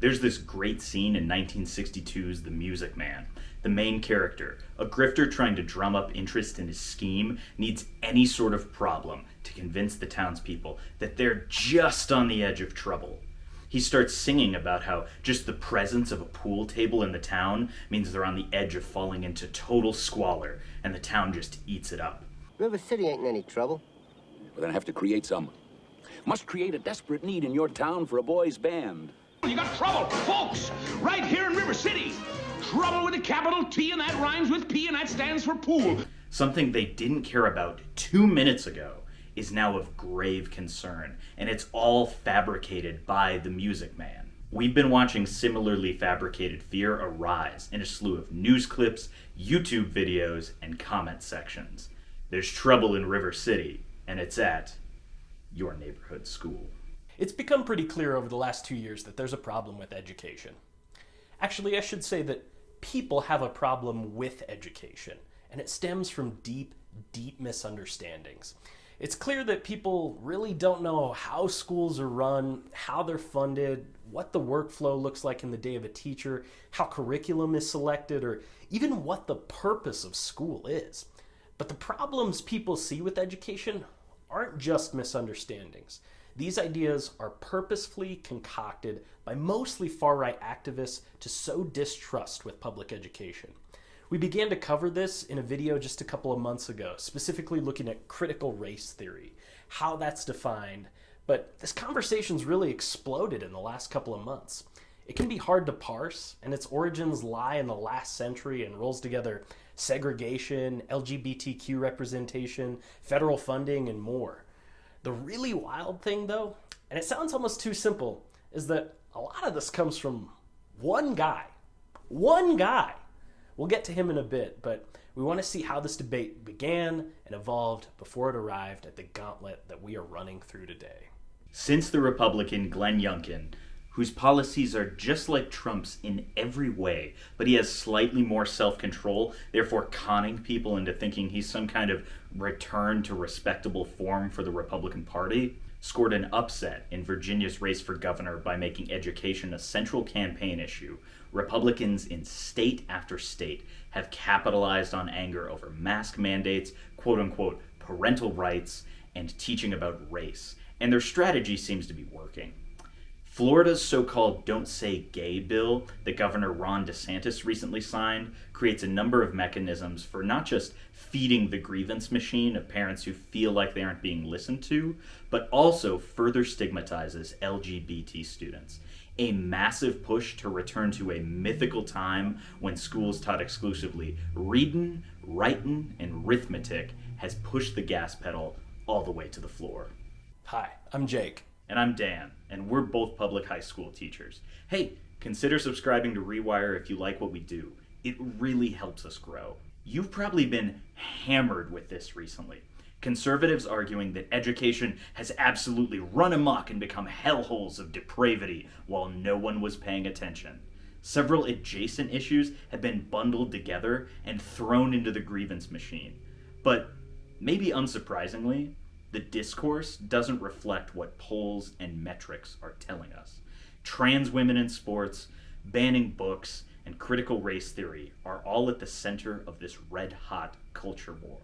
There's this great scene in 1962's The Music Man. The main character, a grifter trying to drum up interest in his scheme, needs any sort of problem to convince the townspeople that they're just on the edge of trouble. He starts singing about how just the presence of a pool table in the town means they're on the edge of falling into total squalor, and the town just eats it up. River City ain't in any trouble. We're gonna have to create some. Must create a desperate need in your town for a boys' band. You got trouble, folks, right here in River City. Trouble with a capital T, and that rhymes with P, and that stands for pool. Something they didn't care about 2 minutes ago is now of grave concern, and it's all fabricated by the Music Man. We've been watching similarly fabricated fear arise in a slew of news clips, YouTube videos, and comment sections. There's trouble in River City, and it's at your neighborhood school. It's become pretty clear over the last 2 years that there's a problem with education. Actually, I should say that people have a problem with education, and it stems from deep, deep misunderstandings. It's clear that people really don't know how schools are run, how they're funded, what the workflow looks like in the day of a teacher, how curriculum is selected, or even what the purpose of school is. But the problems people see with education aren't just misunderstandings. These ideas are purposefully concocted by mostly far-right activists to sow distrust with public education. We began to cover this in a video just a couple of months ago, specifically looking at critical race theory, how that's defined, but this conversation's really exploded in the last couple of months. It can be hard to parse, and its origins lie in the last century and rolls together segregation, LGBTQ representation, federal funding, and more. The really wild thing, though, and it sounds almost too simple, is that a lot of this comes from one guy. One guy! We'll get to him in a bit, but we want to see how this debate began and evolved before it arrived at the gauntlet that we are running through today. Since the Republican Glenn Youngkin, whose policies are just like Trump's in every way, but he has slightly more self-control, therefore conning people into thinking he's some kind of return to respectable form for the Republican Party, scored an upset in Virginia's race for governor by making education a central campaign issue. Republicans in state after state have capitalized on anger over mask mandates, quote-unquote parental rights, and teaching about race. And their strategy seems to be working. Florida's so-called Don't Say Gay bill that Governor Ron DeSantis recently signed creates a number of mechanisms for not just feeding the grievance machine of parents who feel like they aren't being listened to, but also further stigmatizes LGBT students. A massive push to return to a mythical time when schools taught exclusively readin', writin', and arithmetic has pushed the gas pedal all the way to the floor. Hi, I'm Jake. And I'm Dan, and we're both public high school teachers. Hey, consider subscribing to Rewire if you like what we do. It really helps us grow. You've probably been hammered with this recently. Conservatives arguing that education has absolutely run amok and become hellholes of depravity while no one was paying attention. Several adjacent issues have been bundled together and thrown into the grievance machine. But maybe unsurprisingly, the discourse doesn't reflect what polls and metrics are telling us. Trans women in sports, banning books, and critical race theory are all at the center of this red-hot culture war.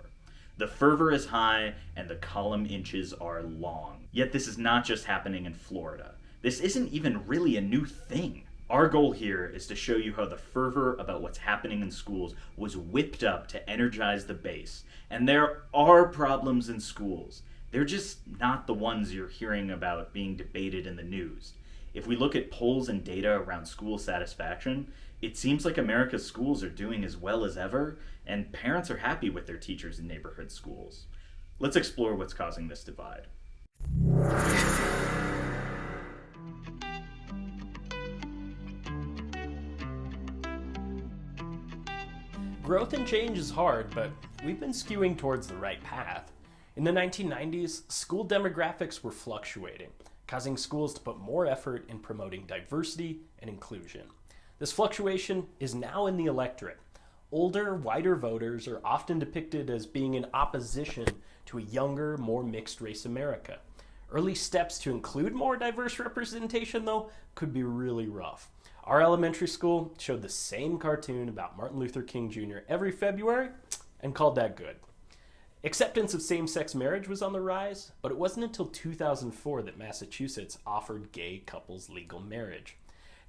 The fervor is high and the column inches are long. Yet this is not just happening in Florida. This isn't even really a new thing. Our goal here is to show you how the fervor about what's happening in schools was whipped up to energize the base. And there are problems in schools. They're just not the ones you're hearing about being debated in the news. If we look at polls and data around school satisfaction, it seems like America's schools are doing as well as ever, and parents are happy with their teachers in neighborhood schools. Let's explore what's causing this divide. Growth and change is hard, but we've been skewing towards the right path. In the 1990s, school demographics were fluctuating, causing schools to put more effort in promoting diversity and inclusion. This fluctuation is now in the electorate. Older, whiter voters are often depicted as being in opposition to a younger, more mixed-race America. Early steps to include more diverse representation, though, could be really rough. Our elementary school showed the same cartoon about Martin Luther King Jr. every February and called that good. Acceptance of same-sex marriage was on the rise, but it wasn't until 2004 that Massachusetts offered gay couples legal marriage.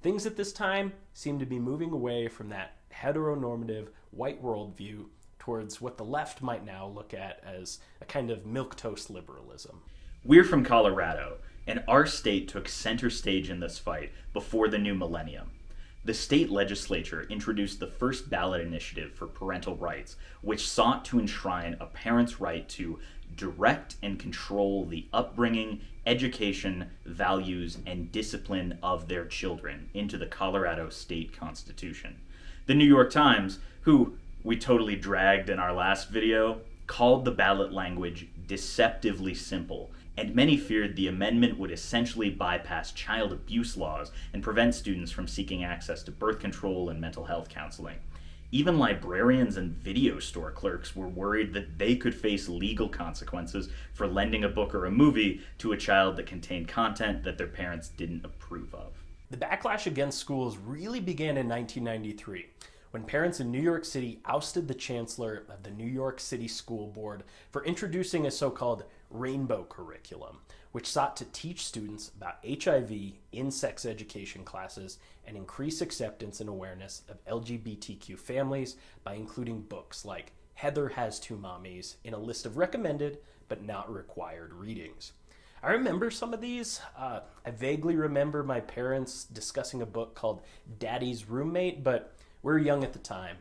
Things at this time seemed to be moving away from that heteronormative white worldview towards what the left might now look at as a kind of milquetoast liberalism. We're from Colorado, and our state took center stage in this fight before the new millennium. The state legislature introduced the first ballot initiative for parental rights, which sought to enshrine a parent's right to direct and control the upbringing, education, values, and discipline of their children into the Colorado state constitution. The New York Times, who we totally dragged in our last video, called the ballot language deceptively simple, and many feared the amendment would essentially bypass child abuse laws and prevent students from seeking access to birth control and mental health counseling. Even librarians and video store clerks were worried that they could face legal consequences for lending a book or a movie to a child that contained content that their parents didn't approve of. The backlash against schools really began in 1993, when parents in New York City ousted the chancellor of the New York City School Board for introducing a so-called rainbow curriculum, which sought to teach students about HIV in sex education classes and increase acceptance and awareness of LGBTQ families by including books like Heather Has Two Mommies in a list of recommended but not required readings. I remember some of these. I vaguely remember my parents discussing a book called Daddy's Roommate, but we were young at the time.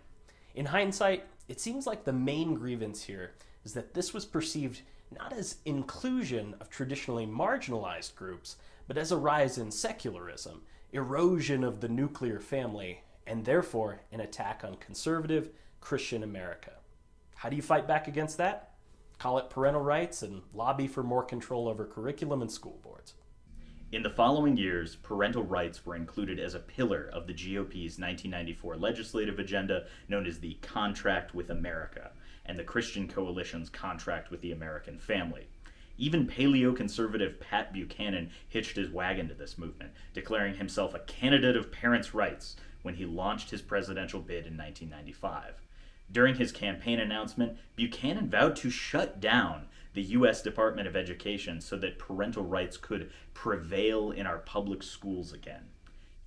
In hindsight, it seems like the main grievance here is that this was perceived not as inclusion of traditionally marginalized groups, but as a rise in secularism, erosion of the nuclear family, and therefore an attack on conservative Christian America. How do you fight back against that? Call it parental rights and lobby for more control over curriculum and school boards. In the following years, parental rights were included as a pillar of the GOP's 1994 legislative agenda known as the Contract with America, and the Christian Coalition's Contract with the American Family. Even paleoconservative Pat Buchanan hitched his wagon to this movement, declaring himself a candidate of parents' rights when he launched his presidential bid in 1995. During his campaign announcement, Buchanan vowed to shut down the U.S. Department of Education so that parental rights could prevail in our public schools again.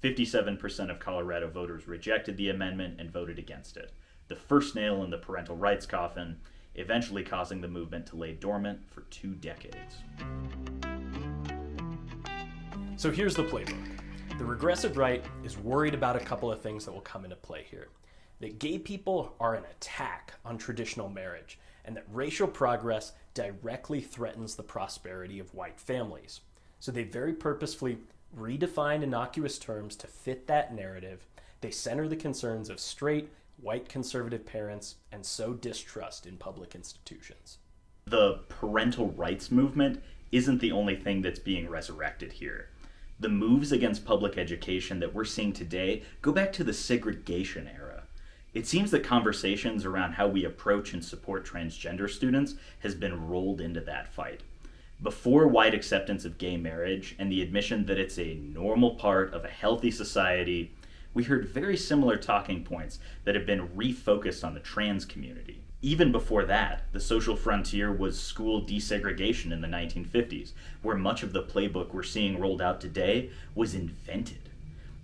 57% of Colorado voters rejected the amendment and voted against it, the first nail in the parental rights coffin, eventually causing the movement to lay dormant for 2 decades. So here's the playbook. The regressive right is worried about a couple of things that will come into play here. That gay people are an attack on traditional marriage, and that racial progress directly threatens the prosperity of white families. So they very purposefully redefine innocuous terms to fit that narrative. They center the concerns of straight, white conservative parents and sow distrust in public institutions. The parental rights movement isn't the only thing that's being resurrected here. The moves against public education that we're seeing today go back to the segregation era. It seems that conversations around how we approach and support transgender students has been rolled into that fight. Before wide acceptance of gay marriage and the admission that it's a normal part of a healthy society, we heard very similar talking points that have been refocused on the trans community. Even before that, the social frontier was school desegregation in the 1950s, where much of the playbook we're seeing rolled out today was invented.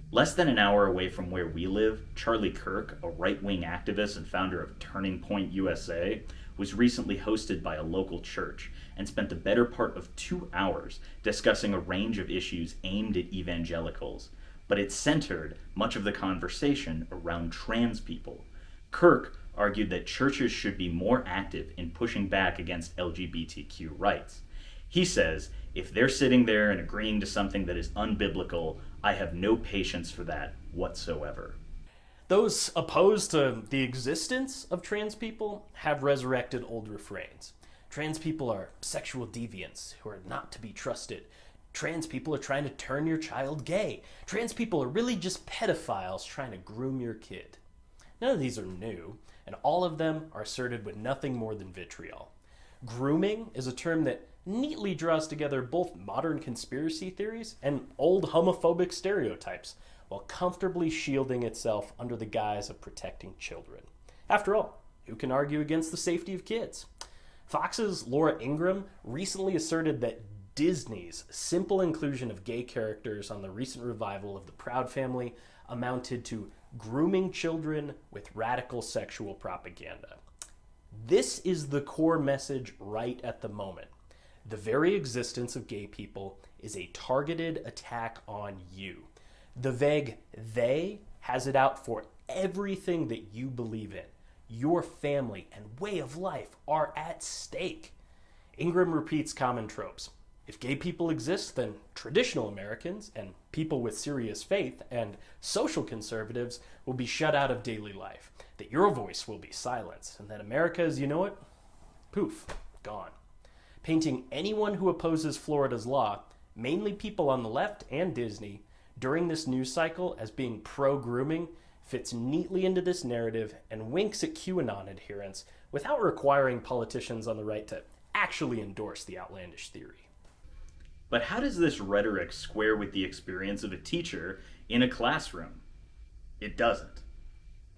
Less than an hour away from where we live, Charlie Kirk, a right-wing activist and founder of Turning Point USA, was recently hosted by a local church and spent the better part of 2 hours discussing a range of issues aimed at evangelicals. But it centered much of the conversation around trans people. Kirk argued that churches should be more active in pushing back against LGBTQ rights. He says, if they're sitting there and agreeing to something that is unbiblical, I have no patience for that whatsoever. Those opposed to the existence of trans people have resurrected old refrains. Trans people are sexual deviants who are not to be trusted. Trans people are trying to turn your child gay. Trans people are really just pedophiles trying to groom your kid. None of these are new, and all of them are asserted with nothing more than vitriol. Grooming is a term that neatly draws together both modern conspiracy theories and old homophobic stereotypes, while comfortably shielding itself under the guise of protecting children. After all, who can argue against the safety of kids? Fox's Laura Ingraham recently asserted that Disney's simple inclusion of gay characters on the recent revival of the Proud Family amounted to grooming children with radical sexual propaganda. This is the core message right at the moment. The very existence of gay people is a targeted attack on you. The vague "they" has it out for everything that you believe in. Your family and way of life are at stake. Ingram repeats common tropes. If gay people exist, then traditional Americans and people with serious faith and social conservatives will be shut out of daily life, that your voice will be silenced, and that America as you know it, poof, gone. Painting anyone who opposes Florida's law, mainly people on the left and Disney, during this news cycle as being pro-grooming fits neatly into this narrative and winks at QAnon adherents without requiring politicians on the right to actually endorse the outlandish theory. But how does this rhetoric square with the experience of a teacher in a classroom? It doesn't.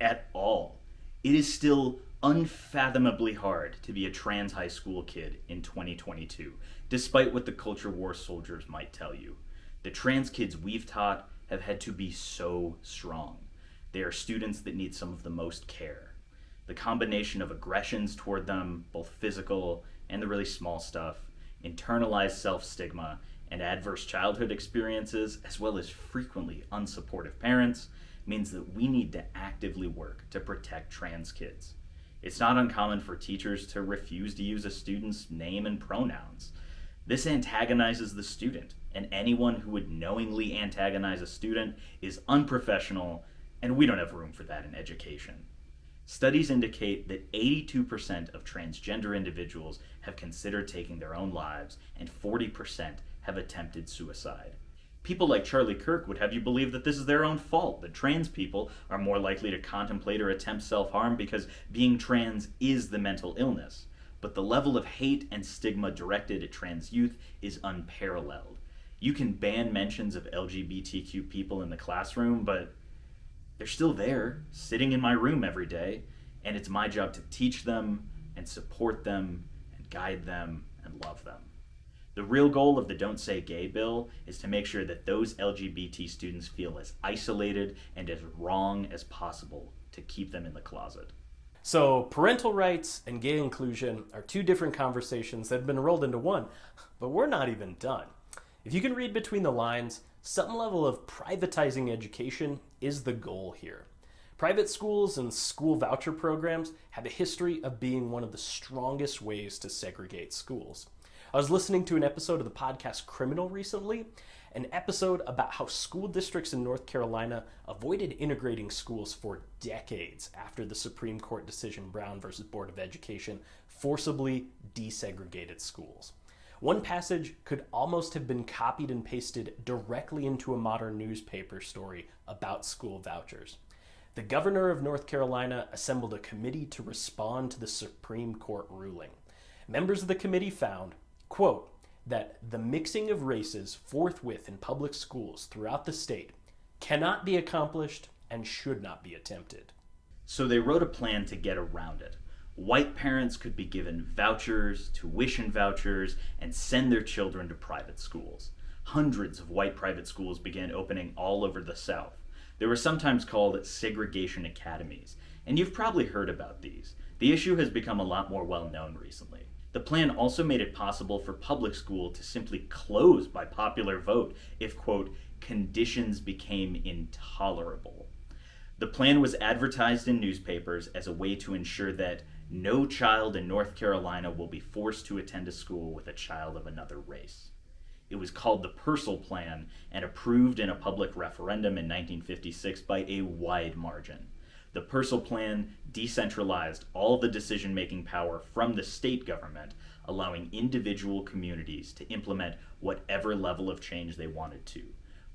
At all. It is still unfathomably hard to be a trans high school kid in 2022, despite what the culture war soldiers might tell you. The trans kids we've taught have had to be so strong. They are students that need some of the most care. The combination of aggressions toward them, both physical and the really small stuff, internalized self-stigma, and adverse childhood experiences, as well as frequently unsupportive parents, means that we need to actively work to protect trans kids. It's not uncommon for teachers to refuse to use a student's name and pronouns. This antagonizes the student, and anyone who would knowingly antagonize a student is unprofessional, and we don't have room for that in education. Studies indicate that 82% of transgender individuals have considered taking their own lives, and 40% have attempted suicide. People like Charlie Kirk would have you believe that this is their own fault, that trans people are more likely to contemplate or attempt self-harm because being trans is the mental illness. But the level of hate and stigma directed at trans youth is unparalleled. You can ban mentions of LGBTQ people in the classroom, but they're still there, sitting in my room every day, and it's my job to teach them and support them and guide them and love them. The real goal of the Don't Say Gay bill is to make sure that those LGBT students feel as isolated and as wrong as possible to keep them in the closet. So parental rights and gay inclusion are two different conversations that have been rolled into one, but we're not even done. If you can read between the lines, some level of privatizing education is the goal here. Private schools and school voucher programs have a history of being one of the strongest ways to segregate schools. I was listening to an episode of the podcast Criminal recently, an episode about how school districts in North Carolina avoided integrating schools for decades after the Supreme Court decision Brown versus Board of Education forcibly desegregated schools. One passage could almost have been copied and pasted directly into a modern newspaper story about school vouchers. The governor of North Carolina assembled a committee to respond to the Supreme Court ruling. Members of the committee found, quote, that the mixing of races forthwith in public schools throughout the state cannot be accomplished and should not be attempted. So they wrote a plan to get around it. White parents could be given vouchers, tuition vouchers, and send their children to private schools. Hundreds of white private schools began opening all over the South. They were sometimes called segregation academies, and you've probably heard about these. The issue has become a lot more well-known recently. The plan also made it possible for public school to simply close by popular vote if, quote, conditions became intolerable. The plan was advertised in newspapers as a way to ensure that no child in North Carolina will be forced to attend a school with a child of another race. It was called the Purcell Plan and approved in a public referendum in 1956 by a wide margin. The Purcell Plan decentralized all the decision-making power from the state government, allowing individual communities to implement whatever level of change they wanted to.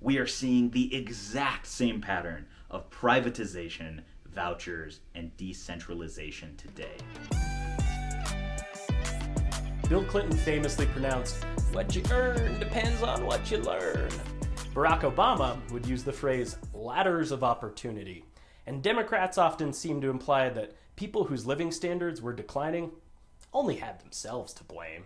We are seeing the exact same pattern of privatization, vouchers, and decentralization today. Bill Clinton famously pronounced, "What you earn depends on what you learn." Barack Obama would use the phrase ladders of opportunity, and Democrats often seem to imply that people whose living standards were declining only had themselves to blame.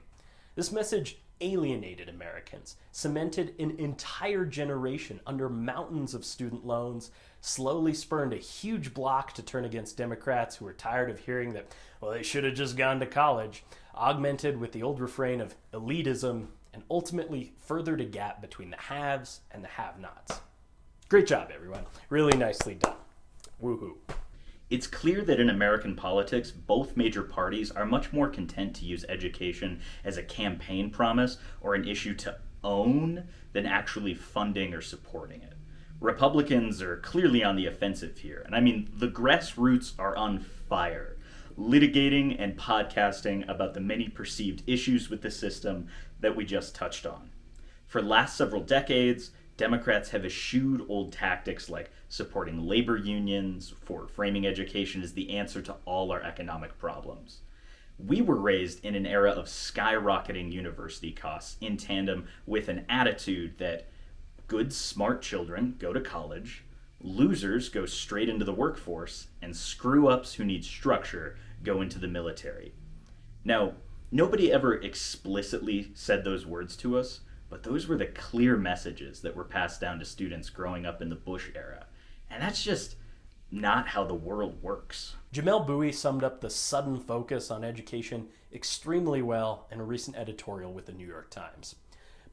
This message alienated Americans, cemented an entire generation under mountains of student loans, slowly spurned a huge bloc to turn against Democrats who were tired of hearing that, well, they should have just gone to college, augmented with the old refrain of elitism, and ultimately furthered a gap between the haves and the have-nots. Great job, everyone. Really nicely done. Woohoo. It's clear that in American politics, both major parties are much more content to use education as a campaign promise or an issue to own than actually funding or supporting it. Republicans are clearly on the offensive here. And I mean, the grassroots are on fire, litigating and podcasting about the many perceived issues with the system that we just touched on. For the last several decades, Democrats have eschewed old tactics like supporting labor unions for framing education as the answer to all our economic problems. We were raised in an era of skyrocketing university costs in tandem with an attitude that good, smart children go to college, losers go straight into the workforce, and screw-ups who need structure go into the military. Now, nobody ever explicitly said those words to us, but those were the clear messages that were passed down to students growing up in the Bush era. And that's just not how the world works. Jamel Bouie summed up the sudden focus on education extremely well in a recent editorial with the New York Times.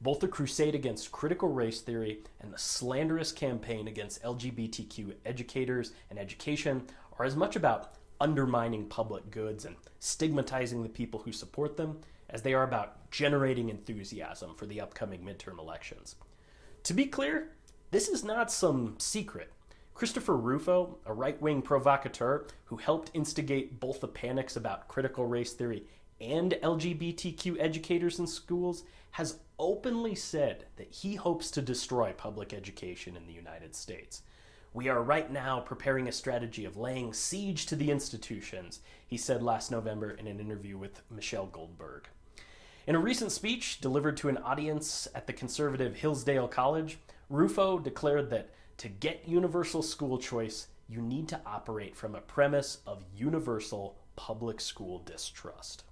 Both the crusade against critical race theory and the slanderous campaign against LGBTQ educators and education are as much about undermining public goods and stigmatizing the people who support them as they are about generating enthusiasm for the upcoming midterm elections. To be clear, this is not some secret. Christopher Rufo, a right-wing provocateur who helped instigate both the panics about critical race theory and LGBTQ educators in schools, has openly said that he hopes to destroy public education in the United States. "We are right now preparing a strategy of laying siege to the institutions," he said last November in an interview with Michelle Goldberg. In a recent speech delivered to an audience at the conservative Hillsdale College, Rufo declared that to get universal school choice, you need to operate from a premise of universal public school distrust.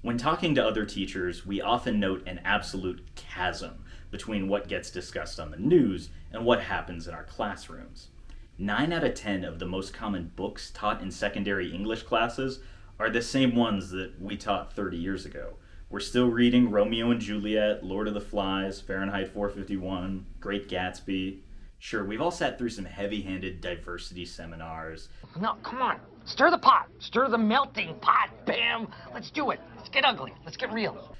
When talking to other teachers, we often note an absolute chasm between what gets discussed on the news and what happens in our classrooms. 9 out of 10 of the most common books taught in secondary English classes are the same ones that we taught 30 years ago. We're still reading Romeo and Juliet, Lord of the Flies, Fahrenheit 451, Great Gatsby. Sure, we've all sat through some heavy-handed diversity seminars. No, come on. Stir the pot. Stir the melting pot. Bam. Let's do it. Let's get ugly. Let's get real.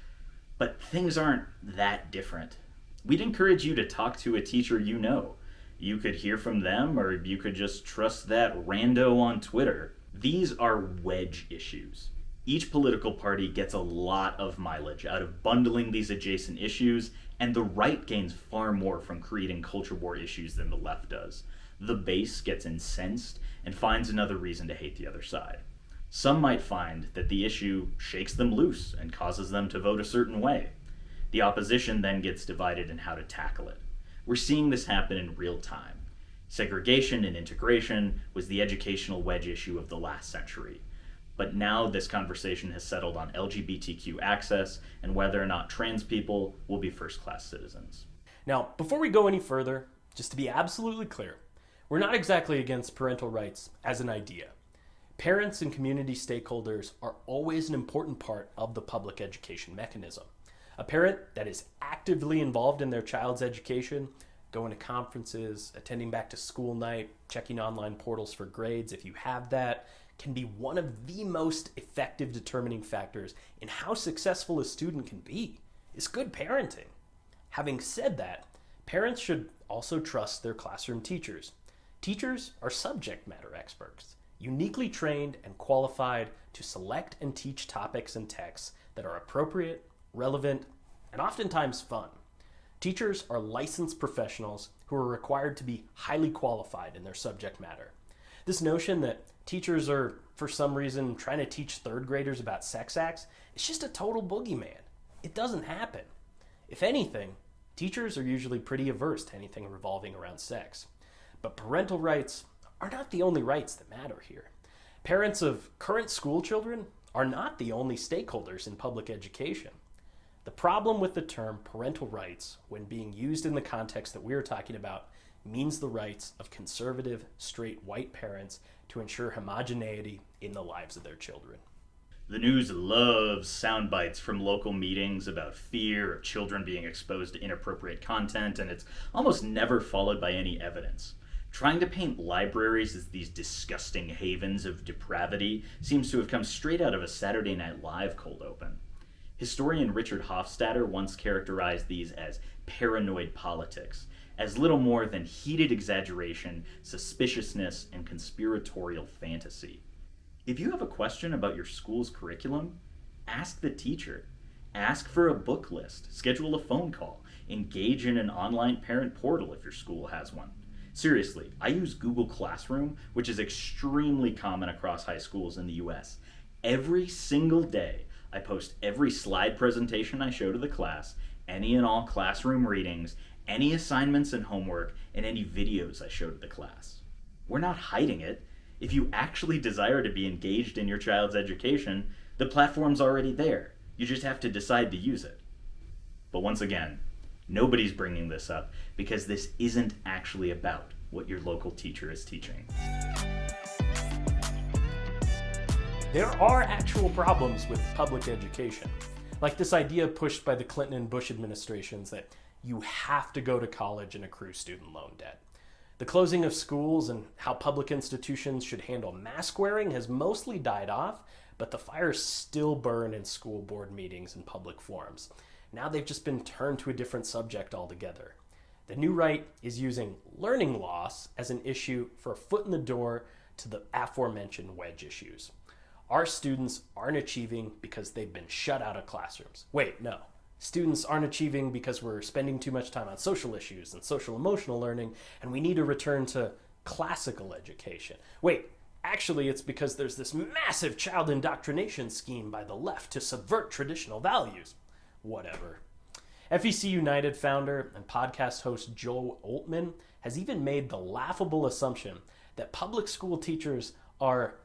But things aren't that different. We'd encourage you to talk to a teacher you know. You could hear from them, or you could just trust that rando on Twitter. These are wedge issues. Each political party gets a lot of mileage out of bundling these adjacent issues, and the right gains far more from creating culture war issues than the left does. The base gets incensed and finds another reason to hate the other side. Some might find that the issue shakes them loose and causes them to vote a certain way. The opposition then gets divided in how to tackle it. We're seeing this happen in real time. Segregation and integration was the educational wedge issue of the last century. But now this conversation has settled on LGBTQ access and whether or not trans people will be first-class citizens. Now, before we go any further, just to be absolutely clear, we're not exactly against parental rights as an idea. Parents and community stakeholders are always an important part of the public education mechanism. A parent that is actively involved in their child's education, going to conferences, attending back to school night, checking online portals for grades if you have that, can be one of the most effective determining factors in how successful a student can be. It's good parenting. Having said that, parents should also trust their classroom teachers. Teachers are subject matter experts, uniquely trained and qualified to select and teach topics and texts that are appropriate, relevant, and oftentimes fun. Teachers are licensed professionals who are required to be highly qualified in their subject matter. This notion that teachers are, for some reason, trying to teach third graders about sex acts is just a total boogeyman. It doesn't happen. If anything, teachers are usually pretty averse to anything revolving around sex. But parental rights are not the only rights that matter here. Parents of current school children are not the only stakeholders in public education. The problem with the term parental rights, when being used in the context that we're talking about, means the rights of conservative, straight white parents to ensure homogeneity in the lives of their children. The news loves sound bites from local meetings about fear of children being exposed to inappropriate content, and it's almost never followed by any evidence. Trying to paint libraries as these disgusting havens of depravity seems to have come straight out of a Saturday Night Live cold open. Historian Richard Hofstadter once characterized these as paranoid politics, as little more than heated exaggeration, suspiciousness, and conspiratorial fantasy. If you have a question about your school's curriculum, ask the teacher. Ask for a book list, schedule a phone call, engage in an online parent portal if your school has one. Seriously, I use Google Classroom, which is extremely common across high schools in the US. Every single day, I post every slide presentation I show to the class, any and all classroom readings, any assignments and homework, and any videos I show to the class. We're not hiding it. If you actually desire to be engaged in your child's education, the platform's already there. You just have to decide to use it. But once again, nobody's bringing this up because this isn't actually about what your local teacher is teaching. There are actual problems with public education, like this idea pushed by the Clinton and Bush administrations that you have to go to college and accrue student loan debt. The closing of schools and how public institutions should handle mask wearing has mostly died off, but the fires still burn in school board meetings and public forums. Now they've just been turned to a different subject altogether. The new right is using learning loss as an issue for a foot in the door to the aforementioned wedge issues. Our students aren't achieving because they've been shut out of classrooms. Wait, no. Students aren't achieving because we're spending too much time on social issues and social emotional learning, and we need to return to classical education. Wait, actually it's because there's this massive child indoctrination scheme by the left to subvert traditional values. Whatever. FEC United founder and podcast host Joel Oltmann has even made the laughable assumption that public school teachers are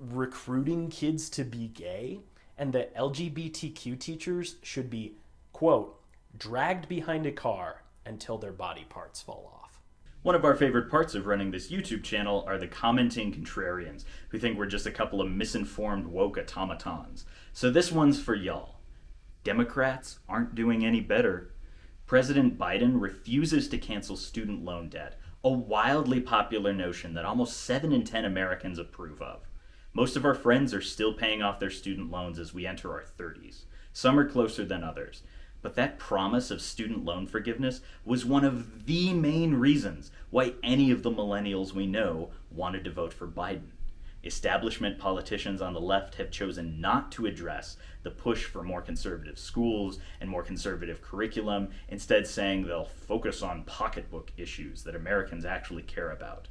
recruiting kids to be gay and that LGBTQ teachers should be, quote, dragged behind a car until their body parts fall off. One of our favorite parts of running this YouTube channel are the commenting contrarians who think we're just a couple of misinformed woke automatons. So this one's for y'all. Democrats aren't doing any better. President Biden refuses to cancel student loan debt, a wildly popular notion that almost 7 in 10 Americans approve of. Most of our friends are still paying off their student loans as we enter our 30s. Some are closer than others. But that promise of student loan forgiveness was one of the main reasons why any of the millennials we know wanted to vote for Biden. Establishment politicians on the left have chosen not to address the push for more conservative schools and more conservative curriculum, instead saying they'll focus on pocketbook issues that Americans actually care about.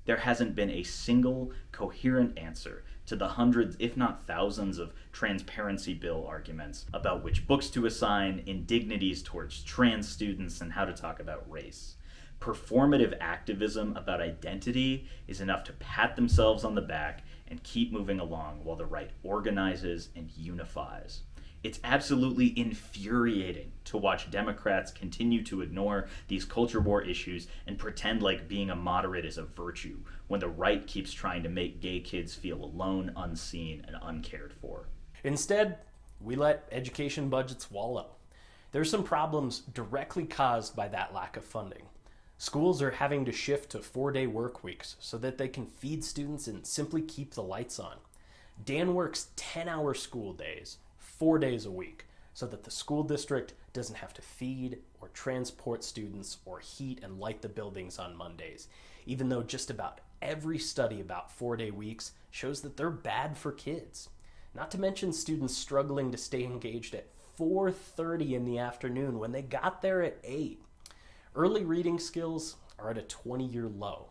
There hasn't been a single coherent answer to the hundreds, if not thousands, of transparency bill arguments about which books to assign, indignities towards trans students, and how to talk about race. Performative activism about identity is enough to pat themselves on the back and keep moving along while the right organizes and unifies. It's absolutely infuriating to watch Democrats continue to ignore these culture war issues and pretend like being a moderate is a virtue when the right keeps trying to make gay kids feel alone, unseen, and uncared for. Instead, we let education budgets wallow. There's some problems directly caused by that lack of funding. Schools are having to shift to 4-day work weeks so that they can feed students and simply keep the lights on. Dan works 10-hour school days, 4 days a week, so that the school district doesn't have to feed or transport students or heat and light the buildings on Mondays, even though just about every study about 4-day weeks shows that they're bad for kids. Not to mention students struggling to stay engaged at 4:30 in the afternoon when they got there at 8. Early reading skills are at a 20-year low.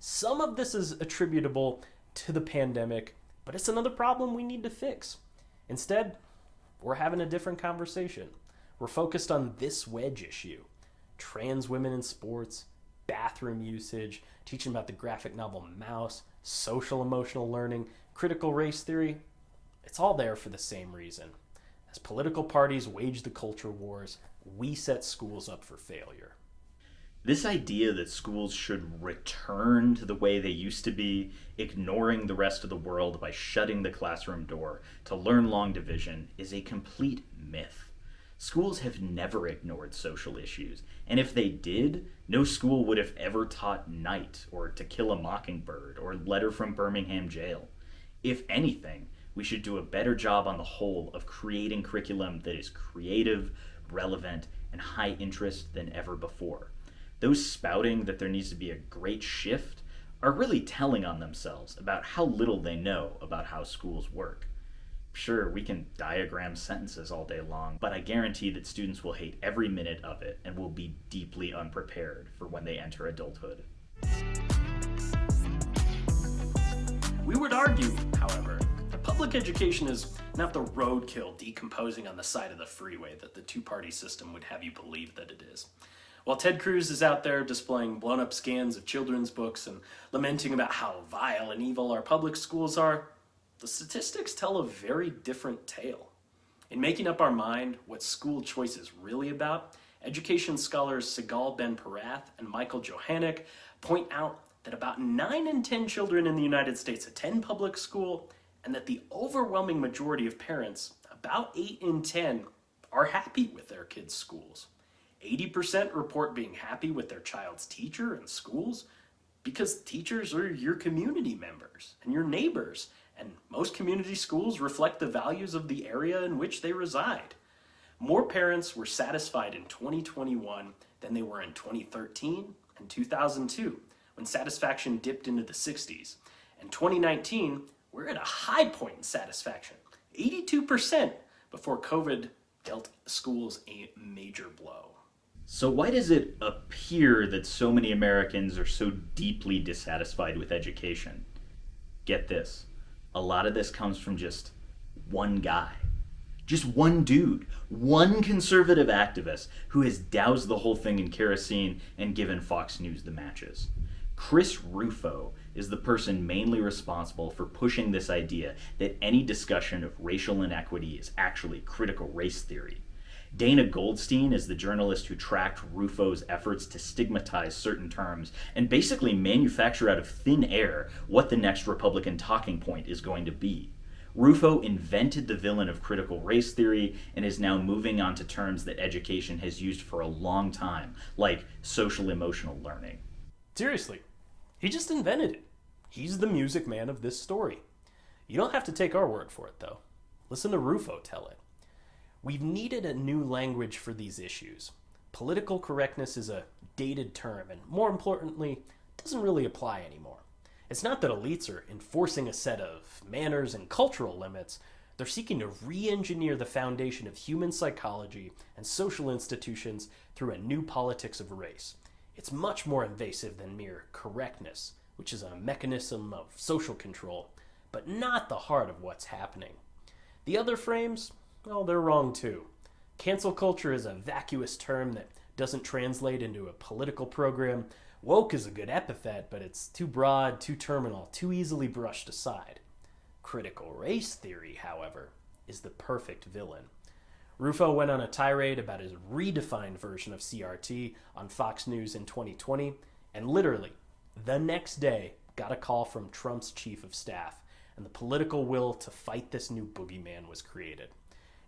Some of this is attributable to the pandemic, but it's another problem we need to fix. Instead, we're having a different conversation. We're focused on this wedge issue: trans women in sports, bathroom usage, teaching about the graphic novel Mouse, social emotional learning, critical race theory. It's all there for the same reason. As political parties wage the culture wars, we set schools up for failure. This idea that schools should return to the way they used to be, ignoring the rest of the world by shutting the classroom door to learn long division, is a complete myth. Schools have never ignored social issues, and if they did, no school would have ever taught Night or To Kill a Mockingbird or Letter from Birmingham Jail. If anything, we should do a better job on the whole of creating curriculum that is creative, relevant, and high interest than ever before. Those spouting that there needs to be a great shift are really telling on themselves about how little they know about how schools work. Sure, we can diagram sentences all day long, but I guarantee that students will hate every minute of it and will be deeply unprepared for when they enter adulthood. We would argue, however, that public education is not the roadkill decomposing on the side of the freeway that the two-party system would have you believe that it is. While Ted Cruz is out there displaying blown-up scans of children's books and lamenting about how vile and evil our public schools are, the statistics tell a very different tale. In making up our mind what school choice is really about, education scholars Sigal Ben-Perath and Michael Johanneck point out that about 9 in 10 children in the United States attend public school, and that the overwhelming majority of parents, about 8 in 10, are happy with their kids' schools. 80% report being happy with their child's teacher and schools because teachers are your community members and your neighbors, and most community schools reflect the values of the area in which they reside. More parents were satisfied in 2021 than they were in 2013 and 2002, when satisfaction dipped into the 60s. In 2019, we're at a high point in satisfaction, 82%, before COVID dealt schools a major blow. So why does it appear that so many Americans are so deeply dissatisfied with education? Get this, a lot of this comes from just one guy. Just one dude, one conservative activist who has doused the whole thing in kerosene and given Fox News the matches. Chris Rufo is the person mainly responsible for pushing this idea that any discussion of racial inequity is actually critical race theory. Dana Goldstein is the journalist who tracked Rufo's efforts to stigmatize certain terms and basically manufacture out of thin air what the next Republican talking point is going to be. Rufo invented the villain of critical race theory and is now moving on to terms that education has used for a long time, like social emotional learning. Seriously, he just invented it. He's the music man of this story. You don't have to take our word for it, though. Listen to Rufo tell it. We've needed a new language for these issues. Political correctness is a dated term, and more importantly, doesn't really apply anymore. It's not that elites are enforcing a set of manners and cultural limits. They're seeking to re-engineer the foundation of human psychology and social institutions through a new politics of race. It's much more invasive than mere correctness, which is a mechanism of social control, but not the heart of what's happening. The other frames, well, they're wrong too. Cancel culture is a vacuous term that doesn't translate into a political program. Woke is a good epithet, but it's too broad, too terminal, too easily brushed aside. Critical race theory, however, is the perfect villain. Rufo went on a tirade about his redefined version of CRT on Fox News in 2020, and literally, the next day, got a call from Trump's chief of staff, and the political will to fight this new boogeyman was created.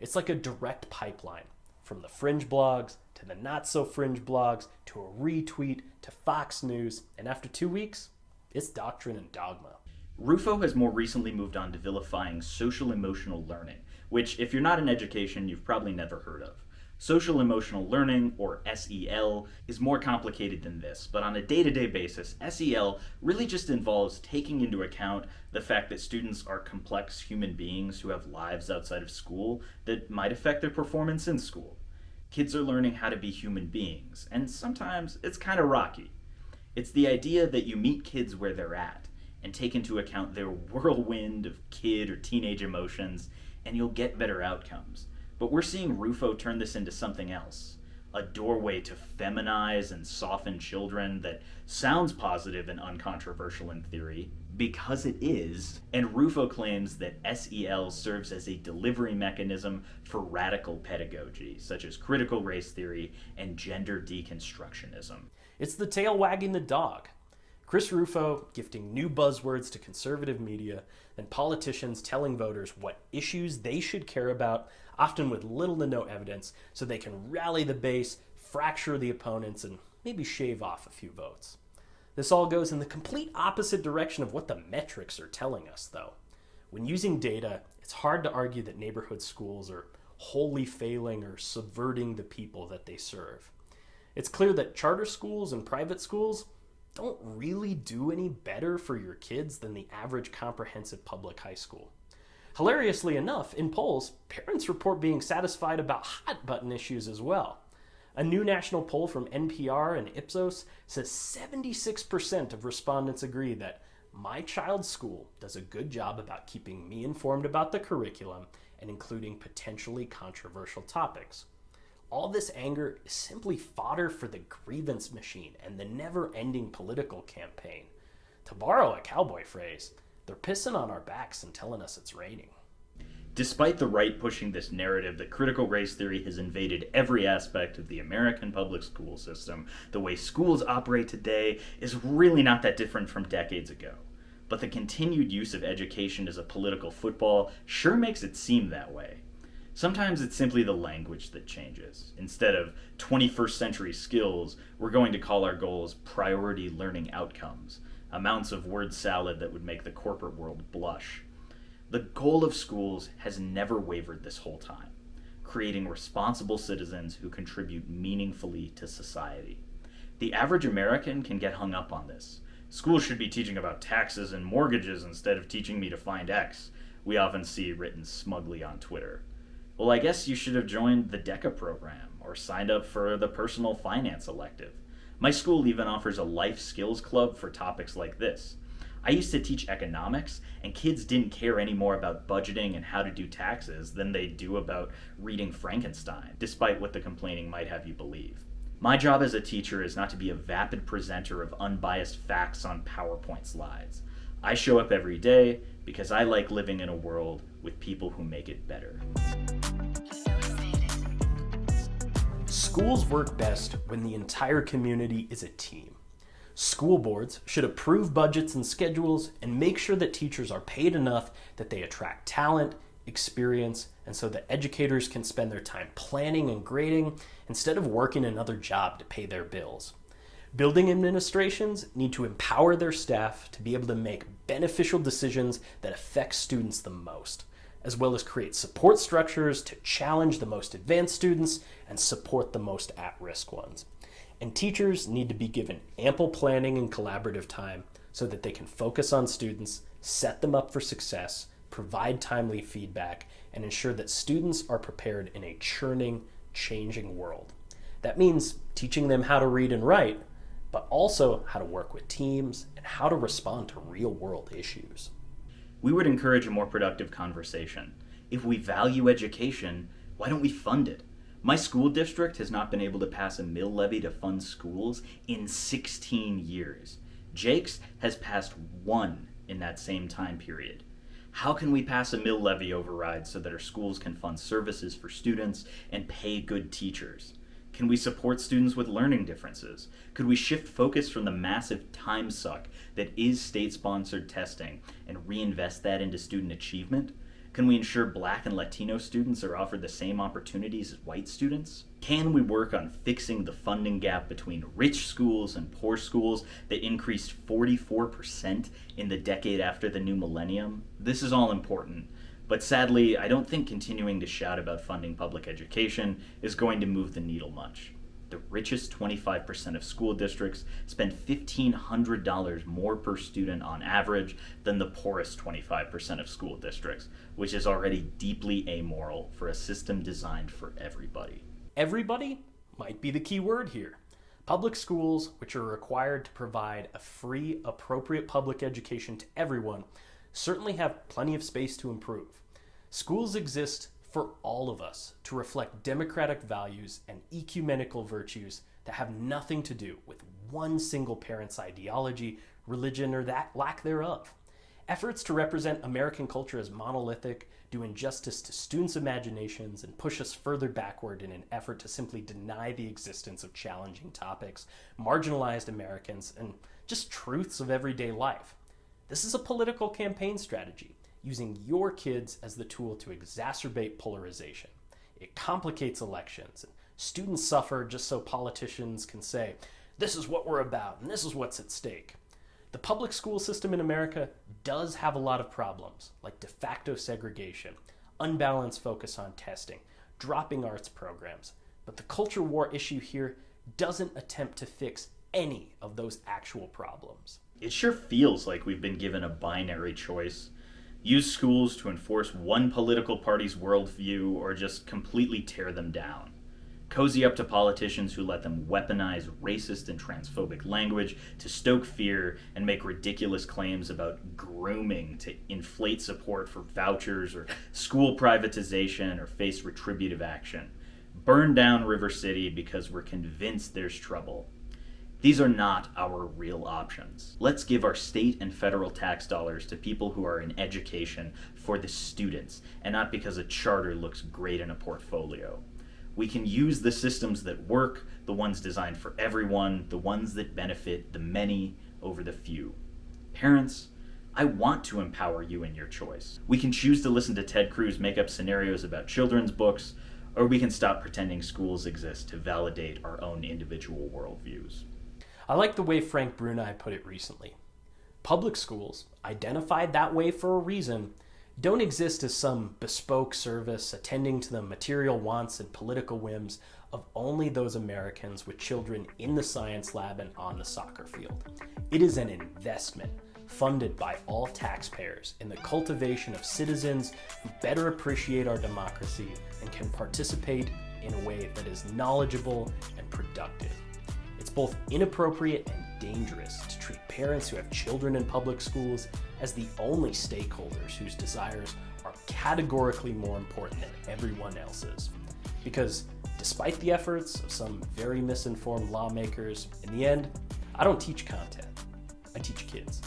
It's like a direct pipeline, from the fringe blogs to the not-so-fringe blogs to a retweet to Fox News, and after 2 weeks, it's doctrine and dogma. Rufo has more recently moved on to vilifying social emotional learning, which, if you're not in education, you've probably never heard of. Social emotional learning, or SEL, is more complicated than this, but on a day-to-day basis, SEL really just involves taking into account the fact that students are complex human beings who have lives outside of school that might affect their performance in school. Kids are learning how to be human beings, and sometimes it's kind of rocky. It's the idea that you meet kids where they're at and take into account their whirlwind of kid or teenage emotions, and you'll get better outcomes. But we're seeing Rufo turn this into something else. A doorway to feminize and soften children that sounds positive and uncontroversial in theory, because it is, and Rufo claims that SEL serves as a delivery mechanism for radical pedagogy, such as critical race theory and gender deconstructionism. It's the tail wagging the dog. Chris Rufo gifting new buzzwords to conservative media, and politicians telling voters what issues they should care about, often with little to no evidence, so they can rally the base, fracture the opponents, and maybe shave off a few votes. This all goes in the complete opposite direction of what the metrics are telling us, though. When using data, it's hard to argue that neighborhood schools are wholly failing or subverting the people that they serve. It's clear that charter schools and private schools don't really do any better for your kids than the average comprehensive public high school. Hilariously enough, in polls, parents report being satisfied about hot-button issues as well. A new national poll from NPR and Ipsos says 76% of respondents agree that my child's school does a good job about keeping me informed about the curriculum and including potentially controversial topics. All this anger is simply fodder for the grievance machine and the never-ending political campaign. To borrow a cowboy phrase, they're pissing on our backs and telling us it's raining. Despite the right pushing this narrative that critical race theory has invaded every aspect of the American public school system, the way schools operate today is really not that different from decades ago. But the continued use of education as a political football sure makes it seem that way. Sometimes it's simply the language that changes. Instead of 21st century skills, we're going to call our goals priority learning outcomes, amounts of word salad that would make the corporate world blush. The goal of schools has never wavered this whole time, creating responsible citizens who contribute meaningfully to society. The average American can get hung up on this. Schools should be teaching about taxes and mortgages instead of teaching me to find X, we often see written smugly on Twitter. Well, I guess you should have joined the DECA program or signed up for the personal finance elective. My school even offers a life skills club for topics like this. I used to teach economics, and kids didn't care any more about budgeting and how to do taxes than they do about reading Frankenstein, despite what the complaining might have you believe. My job as a teacher is not to be a vapid presenter of unbiased facts on PowerPoint slides. I show up every day because I like living in a world with people who make it better. Schools work best when the entire community is a team. School boards should approve budgets and schedules and make sure that teachers are paid enough that they attract talent, experience, and so that educators can spend their time planning and grading instead of working another job to pay their bills. Building administrations need to empower their staff to be able to make beneficial decisions that affect students the most, as well as create support structures to challenge the most advanced students and support the most at-risk ones. And teachers need to be given ample planning and collaborative time so that they can focus on students, set them up for success, provide timely feedback, and ensure that students are prepared in a churning, changing world. That means teaching them how to read and write, but also how to work with teams and how to respond to real-world issues. We would encourage a more productive conversation. If we value education, why don't we fund it? My school district has not been able to pass a mill levy to fund schools in 16 years. Jake's has passed one in that same time period. How can we pass a mill levy override so that our schools can fund services for students and pay good teachers? Can we support students with learning differences? Could we shift focus from the massive time suck that is state-sponsored testing and reinvest that into student achievement? Can we ensure Black and Latino students are offered the same opportunities as white students? Can we work on fixing the funding gap between rich schools and poor schools that increased 44% in the decade after the new millennium? This is all important, but sadly, I don't think continuing to shout about funding public education is going to move the needle much. The richest 25% of school districts spend $1,500 more per student on average than the poorest 25% of school districts, which is already deeply amoral for a system designed for everybody. Everybody might be the key word here. Public schools, which are required to provide a free, appropriate public education to everyone, certainly have plenty of space to improve. Schools exist for all of us to reflect democratic values and ecumenical virtues that have nothing to do with one single parent's ideology, religion, or that lack thereof. Efforts to represent American culture as monolithic do injustice to students' imaginations and push us further backward in an effort to simply deny the existence of challenging topics, marginalized Americans, and just truths of everyday life. This is a political campaign strategy, using your kids as the tool to exacerbate polarization. It complicates elections, and students suffer just so politicians can say, this is what we're about, and this is what's at stake. The public school system in America does have a lot of problems, like de facto segregation, unbalanced focus on testing, dropping arts programs, but the culture war issue here doesn't attempt to fix any of those actual problems. It sure feels like we've been given a binary choice. Use schools to enforce one political party's worldview or just completely tear them down. Cozy up to politicians who let them weaponize racist and transphobic language to stoke fear and make ridiculous claims about grooming to inflate support for vouchers or school privatization or face retributive action. Burn down River City because we're convinced there's trouble. These are not our real options. Let's give our state and federal tax dollars to people who are in education for the students, and not because a charter looks great in a portfolio. We can use the systems that work, the ones designed for everyone, the ones that benefit the many over the few. Parents, I want to empower you in your choice. We can choose to listen to Ted Cruz make up scenarios about children's books, or we can stop pretending schools exist to validate our own individual worldviews. I like the way Frank Bruni put it recently. Public schools, identified that way for a reason, don't exist as some bespoke service attending to the material wants and political whims of only those Americans with children in the science lab and on the soccer field. It is an investment funded by all taxpayers in the cultivation of citizens who better appreciate our democracy and can participate in a way that is knowledgeable and productive. It's both inappropriate and dangerous to treat parents who have children in public schools as the only stakeholders whose desires are categorically more important than everyone else's. Because despite the efforts of some very misinformed lawmakers, in the end, I don't teach content, I teach kids.